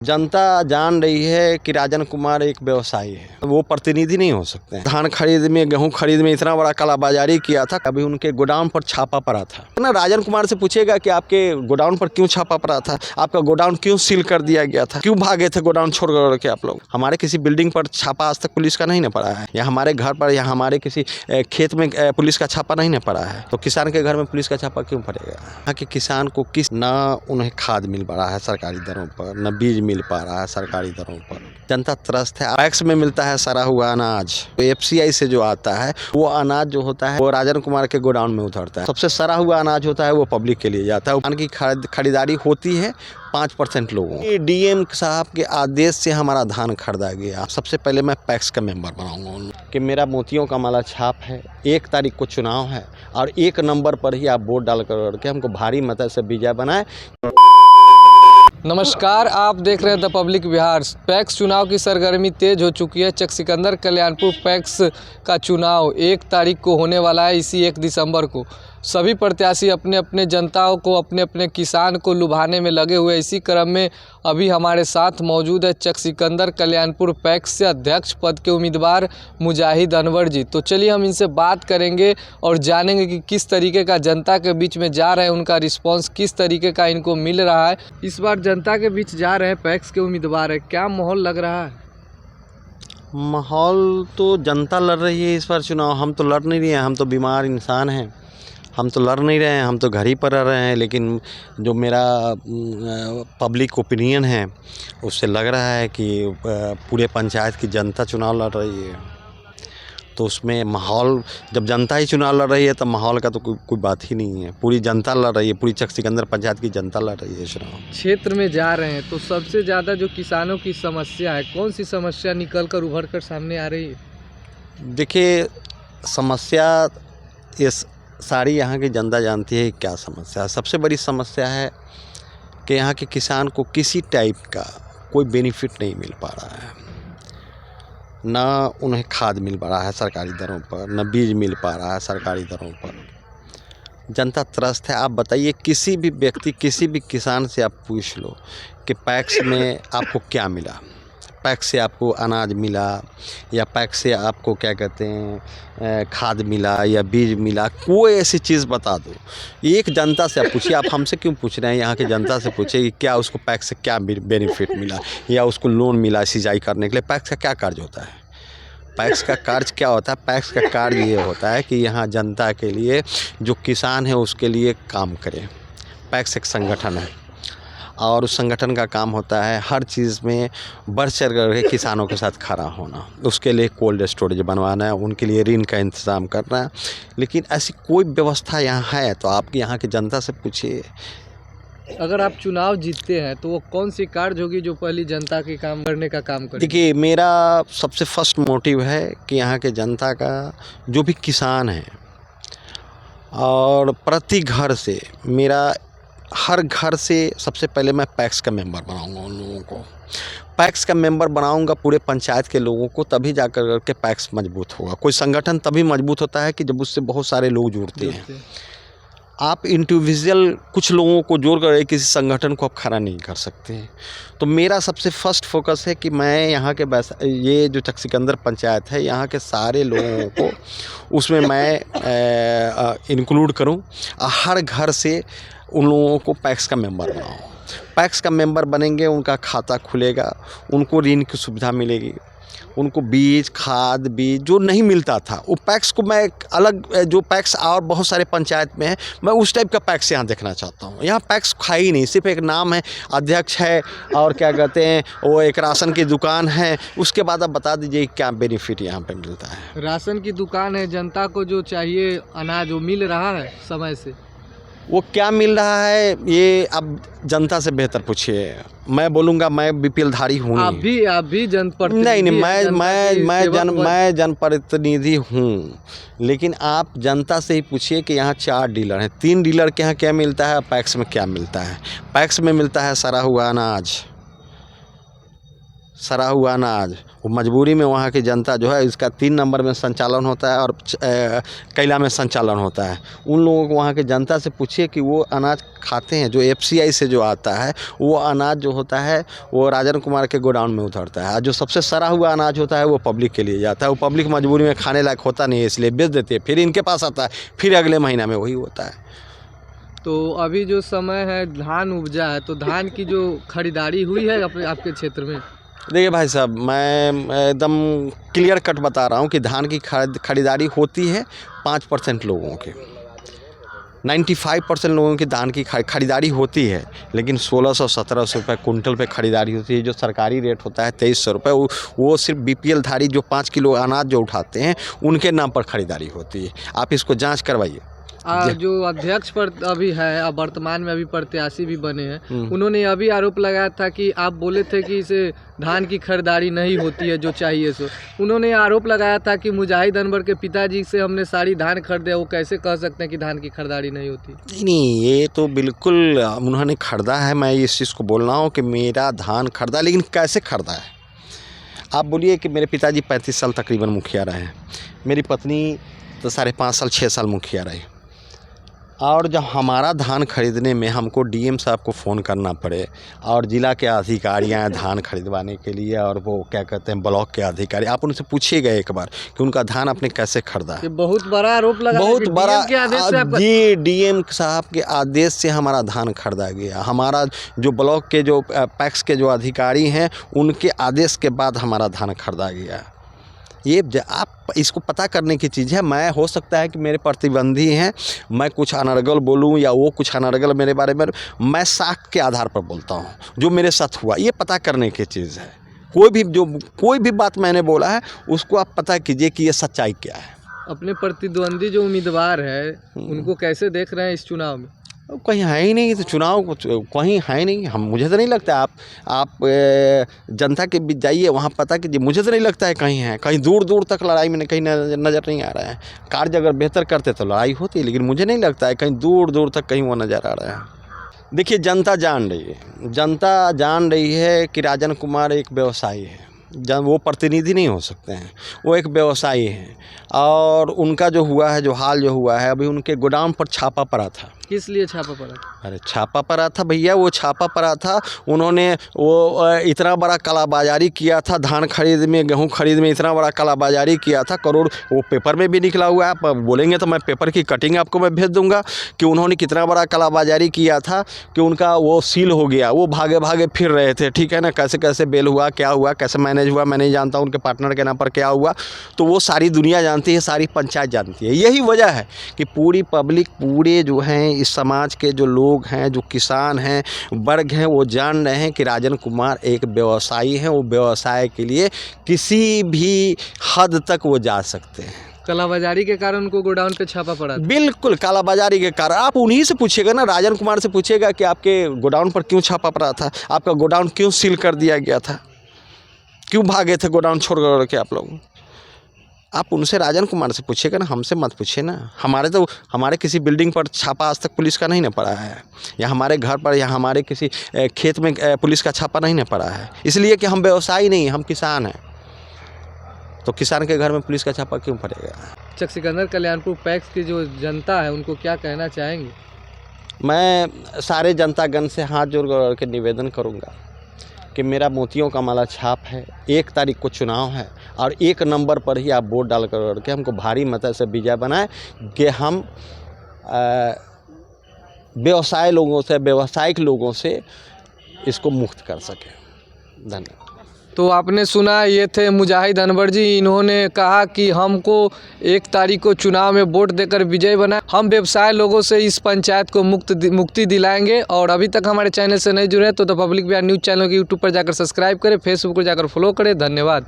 जनता जान रही है कि राजन कुमार एक व्यवसायी है, वो प्रतिनिधि नहीं हो सकते हैं। धान खरीद में, गेहूं खरीद में इतना बड़ा कालाबाजारी किया था, अभी उनके गोडाउन पर छापा पड़ा था ना। राजन कुमार से पूछेगा कि आपके गोडाउन पर क्यों छापा पड़ा था, आपका गोडाउन क्यों सील कर दिया गया था, क्यों भागे थे गोडाउन छोड़ करके आप लोग। हमारे किसी बिल्डिंग पर छापा आज तक पुलिस का नहीं न पड़ा है, या हमारे घर पर या हमारे किसी खेत में पुलिस का छापा नहीं न पड़ा है, तो किसान के घर में पुलिस का छापा क्यों पड़ेगा। यहाँ के किसान को ना उन्हें खाद मिल पा रहा है सरकारी दरों पर, न बीज मिल पा रहा है सरकारी दरों पर। जनता त्रस्त है। पैक्स में मिलता है सड़ा हुआ अनाज, FCI से जो आता है वो अनाज जो होता है वो राजन कुमार के गोडाउन में उतरता है। सबसे सड़ा हुआ अनाज होता है वो पब्लिक के लिए जाता है। धान की खरीदारी होती है 5% लोगों। DM साहब के आदेश से हमारा धान खरीदा गया। सबसे पहले मैं पैक्स का मेंबर बनाऊंगा कि मेरा मोतियों का माला छाप है, 1 तारीख को चुनाव है और 1 नंबर पर ही आप वोट डाल करके हमको भारी मत से विजय बनाए। नमस्कार, आप देख रहे हैं द पब्लिक बिहार। पैक्स चुनाव की सरगर्मी तेज हो चुकी है। चक सिकंदर कल्याणपुर पैक्स का चुनाव 1 तारीख को होने वाला है। इसी 1 दिसंबर को सभी प्रत्याशी अपने अपने जनताओं को, अपने अपने किसान को लुभाने में लगे हुए। इसी क्रम में अभी हमारे साथ मौजूद है चक सिकंदर कल्याणपुर पैक्स से अध्यक्ष पद के उम्मीदवार मुजाहिद अनवर जी। तो चलिए हम इनसे बात करेंगे और जानेंगे कि किस तरीके का जनता के बीच में जा रहे हैं, उनका रिस्पांस किस तरीके का इनको मिल रहा है। इस बार जनता के बीच जा रहे हैं, पैक्स के उम्मीदवार है, क्या माहौल लग रहा है? माहौल तो जनता लड़ रही है इस बार चुनाव। हम तो लड़ नहीं रहे हैं, हम तो बीमार इंसान हैं, हम तो लड़ नहीं रहे हैं, हम तो घर ही पर रह रहे हैं। लेकिन जो मेरा पब्लिक ओपिनियन है उससे लग रहा है कि पूरे पंचायत की जनता चुनाव लड़ रही है। तो उसमें माहौल, जब जनता ही चुनाव लड़ रही है तो माहौल का तो कोई बात ही नहीं है। पूरी जनता लड़ रही है, पूरी चक सिकंदर पंचायत की जनता लड़ रही है चुनाव। क्षेत्र में जा रहे हैं तो सबसे ज़्यादा जो किसानों की समस्या है, कौन सी समस्या निकल कर उभर कर सामने आ रही है? देखिए, समस्या ये सारी यहाँ की जनता जानती है क्या समस्या है। सबसे बड़ी समस्या है कि यहाँ के किसान को किसी टाइप का कोई बेनिफिट नहीं मिल पा रहा है। ना उन्हें खाद मिल पा रहा है सरकारी दरों पर, न बीज मिल पा रहा है सरकारी दरों पर। जनता त्रस्त है। आप बताइए, किसी भी व्यक्ति, किसी भी किसान से आप पूछ लो कि पैक्स में आपको क्या मिला, पैक्स से आपको अनाज मिला या पैक्स से आपको क्या कहते हैं खाद मिला या बीज मिला, कोई ऐसी चीज़ बता दो। एक जनता से आप पूछिए, आप हमसे क्यों पूछ रहे हैं, यहाँ के जनता से पूछिए कि क्या उसको पैक्स से क्या बेनिफिट मिला या उसको लोन मिला सिंचाई करने के लिए। पैक्स का क्या कार्य होता है? पैक्स का कार्य क्या होता है? पैक्स का कार्य ये होता है कि यहाँ जनता के लिए, जो किसान है उसके लिए काम करें। पैक्स एक संगठन है और उस संगठन का काम होता है हर चीज़ में बढ़ चढ़ कर किसानों के साथ खड़ा होना। उसके लिए कोल्ड स्टोरेज बनवाना है, उनके लिए ऋण का इंतज़ाम करना है। लेकिन ऐसी कोई व्यवस्था यहाँ है तो आप यहाँ की जनता से पूछिए। अगर आप चुनाव जीतते हैं तो वो कौन सी कार्य होगी जो पहली जनता के काम करने का काम करेगी? देखिए, मेरा सबसे फर्स्ट मोटिव है कि यहाँ के जनता का जो भी किसान है, और प्रति घर से, मेरा हर घर से सबसे पहले मैं पैक्स का मेंबर बनाऊंगा। उन लोगों को पैक्स का मेंबर बनाऊंगा, पूरे पंचायत के लोगों को, तभी जाकर करके पैक्स मजबूत होगा। कोई संगठन तभी मजबूत होता है कि जब उससे बहुत सारे लोग जुड़ते हैं। आप इंडिविजुअल कुछ लोगों को जोड़ कर किसी संगठन को आप खड़ा नहीं कर सकते हैं। तो मेरा सबसे फर्स्ट फोकस है कि मैं यहाँ के ये जो चक सिकंदर पंचायत है, यहाँ के सारे लोगों को उसमें मैं इंक्लूड करूँ। हर घर से उन लोगों को पैक्स का मेंबर बनाऊँ। पैक्स का मेंबर बनेंगे, उनका खाता खुलेगा, उनको ऋण की सुविधा मिलेगी, उनको बीज, खाद, बीज जो नहीं मिलता था वो पैक्स को मैं अलग, जो पैक्स और बहुत सारे पंचायत में है, मैं उस टाइप का पैक्स यहाँ देखना चाहता हूँ। यहाँ पैक्स खाई ही नहीं, सिर्फ एक नाम है, अध्यक्ष है और क्या कहते हैं वो एक राशन की दुकान है। उसके बाद आप बता दीजिए क्या बेनिफिट यहाँ पे मिलता है। राशन की दुकान है, जनता को जो चाहिए अनाज वो मिल रहा है समय से? वो क्या मिल रहा है ये अब जनता से बेहतर पूछिए। मैं बोलूँगा, मैं BPL धारी हूँ नहीं। आप भी जनप्रतिनिधि? नहीं, मैं जनप्रतिनिधि हूँ, लेकिन आप जनता से ही पूछिए कि यहाँ 4 डीलर हैं, 3 डीलर के यहाँ क्या मिलता है, पैक्स में क्या मिलता है। पैक्स में मिलता है सड़ा हुआ अनाज, सड़ा हुआ अनाज वो मजबूरी में वहाँ की जनता जो है इसका 3 नंबर में संचालन होता है और कैला में संचालन होता है। उन लोगों को वहाँ की जनता से पूछिए कि वो अनाज खाते हैं जो FCI से जो आता है, वो अनाज जो होता है वो राजन कुमार के गोडाउन में उतरता है, और जो सबसे सड़ा हुआ अनाज होता है वो पब्लिक के लिए जाता है। वो पब्लिक मजबूरी में खाने लायक होता नहीं है, इसलिए बेच देते हैं, फिर इनके पास आता है, फिर अगले महीना में वही होता है। तो अभी जो समय है धान उपजा है, तो धान की जो खरीदारी हुई है आपके क्षेत्र में? देखिए भाई साहब, मैं एकदम क्लियर कट बता रहा हूँ कि धान की खरीदारी होती है 5% लोगों की, 95% लोगों की धान की खरीदारी होती है, लेकिन 1600-1700 रुपये कुंटल पे खरीदारी होती है। जो सरकारी रेट होता है 2300 रुपये, वो सिर्फ BPL धारी जो 5 किलो अनाज जो उठाते हैं उनके नाम पर खरीदारी होती है। आप इसको जांच करवाइए। जो अध्यक्ष पर अभी है, अब वर्तमान में अभी प्रत्याशी भी बने हैं, उन्होंने अभी आरोप लगाया था कि आप बोले थे कि इसे धान की खरीदारी नहीं होती है जो चाहिए सो। उन्होंने आरोप लगाया था कि मुजाहिद अनवर के पिताजी से हमने सारी धान खरीदे, वो कैसे कह सकते हैं कि धान की खरीदारी नहीं होती? नहीं, ये तो बिल्कुल उन्होंने खरीदा है। मैं इस चीज़ को बोल रहा हूँ कि मेरा धान खरीदा, लेकिन कैसे खरीदा है? आप बोलिए कि मेरे पिताजी 35 साल तकरीबन मुखिया रहे हैं, मेरी पत्नी तो 5.5 साल 6 साल मुखिया रही, और जब हमारा धान खरीदने में हमको DM साहब को फ़ोन करना पड़े और ज़िला के अधिकारी आए धान खरीदवाने के लिए, और वो क्या कहते हैं ब्लॉक के अधिकारी, आप उनसे पूछिएगा एक बार कि उनका धान आपने कैसे खरीदा है। बहुत बड़ा आरोप लगा, बहुत बड़ा जी, DM साहब के आदेश से हमारा धान खरीदा गया। हमारा जो ब्लॉक के जो पैक्स के जो अधिकारी हैं उनके आदेश के बाद हमारा धान खरीदा गया। ये आप इसको पता करने की चीज़ है। मैं हो सकता है कि मेरे प्रतिबंधी हैं, मैं कुछ अनर्गल बोलूं या वो कुछ अनर्गल मेरे बारे में, मैं साख के आधार पर बोलता हूं जो मेरे साथ हुआ। ये पता करने की चीज़ है। कोई भी बात मैंने बोला है उसको आप पता कीजिए कि ये सच्चाई क्या है। अपने प्रतिद्वंदी जो उम्मीदवार है उनको कैसे देख रहे हैं इस चुनाव में? कहीं है ही नहीं, तो चुनाव कहीं है ही नहीं। मुझे तो नहीं लगता। आप जनता के बीच जाइए, वहाँ पता कीजिए। मुझे तो नहीं लगता है कहीं है। कहीं दूर दूर तक लड़ाई में कहीं नज़र नहीं आ रहा है। कार्य अगर बेहतर करते तो लड़ाई होती, लेकिन मुझे नहीं लगता है कहीं दूर दूर तक कहीं वो नज़र आ रहा है। देखिए, जनता जान रही है कि राजन कुमार एक व्यवसायी है। वो प्रतिनिधि नहीं हो सकते हैं, वो एक व्यवसायी हैं। और उनका जो हुआ है, जो हाल जो हुआ है, अभी उनके गोदाम पर छापा पड़ा था। किस लिए छापा पड़ा? अरे छापा पड़ा था भैया, वो छापा पड़ा था। उन्होंने वो इतना बड़ा कालाबाजारी किया था, धान खरीद में, गेहूं खरीद में इतना बड़ा कालाबाजारी किया था, करोड़। वो पेपर में भी निकला हुआ है। आप बोलेंगे तो मैं पेपर की कटिंग आपको मैं भेज दूंगा कि उन्होंने कितना बड़ा कालाबाजारी किया था कि उनका वो सील हो गया। वो भागे भागे फिर रहे थे, ठीक है ना। कैसे कैसे बेल हुआ, क्या हुआ, कैसे मैनेज हुआ, मैं नहीं जानता। उनके पार्टनर के नाम पर क्या हुआ, तो वो सारी दुनिया जानती है, सारी पंचायत जानती है। यही वजह है कि पूरी पब्लिक, पूरे जो हैं इस समाज के जो लोग हैं, जो किसान हैं, वर्ग हैं, वो जान रहे हैं कि राजन कुमार एक व्यवसायी हैं। वो व्यवसाय के लिए किसी भी हद तक वो जा सकते हैं। कालाबाजारी के कारण उनको गोडाउन पे छापा पड़ा था? बिल्कुल, कालाबाजारी के कारण। आप उन्हीं से पूछिएगा ना, राजन कुमार से पूछिएगा कि आपके गोडाउन पर क्यों छापा पड़ा था, आपका गोडाउन क्यों सील कर दिया गया था, क्यों भागे थे गोडाउन छोड़ के आप लोग। आप उनसे, राजन कुमार से पूछिएगा ना, हमसे मत पूछिए ना। हमारे किसी बिल्डिंग पर छापा आज तक पुलिस का नहीं ना पड़ा है, या हमारे घर पर या हमारे किसी खेत में पुलिस का छापा नहीं ना पड़ा है। इसलिए कि हम व्यवसायी नहीं, हम किसान हैं। तो किसान के घर में पुलिस का छापा क्यों पड़ेगा? चक सिकंदर कल्याणपुर पैक्स की जो जनता है उनको क्या कहना चाहेंगे? मैं सारे जनतागण से हाथ जोड़ के निवेदन करूँगा कि मेरा मोतियों का माला छाप है। 1 तारीख को चुनाव है और 1 नंबर पर ही आप वोट डाल करके हमको भारी मत से विजय बनाएं कि हम व्यावसायिक लोगों से इसको मुक्त कर सकें। धन्यवाद। तो आपने सुना, ये थे मुजाहिद अनवर जी। इन्होंने कहा कि हमको 1 तारीख को चुनाव में वोट देकर विजय बनाए। हम व्यवसाय लोगों से इस पंचायत को मुक्ति दिलाएंगे। और अभी तक हमारे चैनल से नहीं जुड़े तो the public Bihar news channel के यूट्यूब पर जाकर सब्सक्राइब करें, फेसबुक पर जाकर फॉलो करें। धन्यवाद।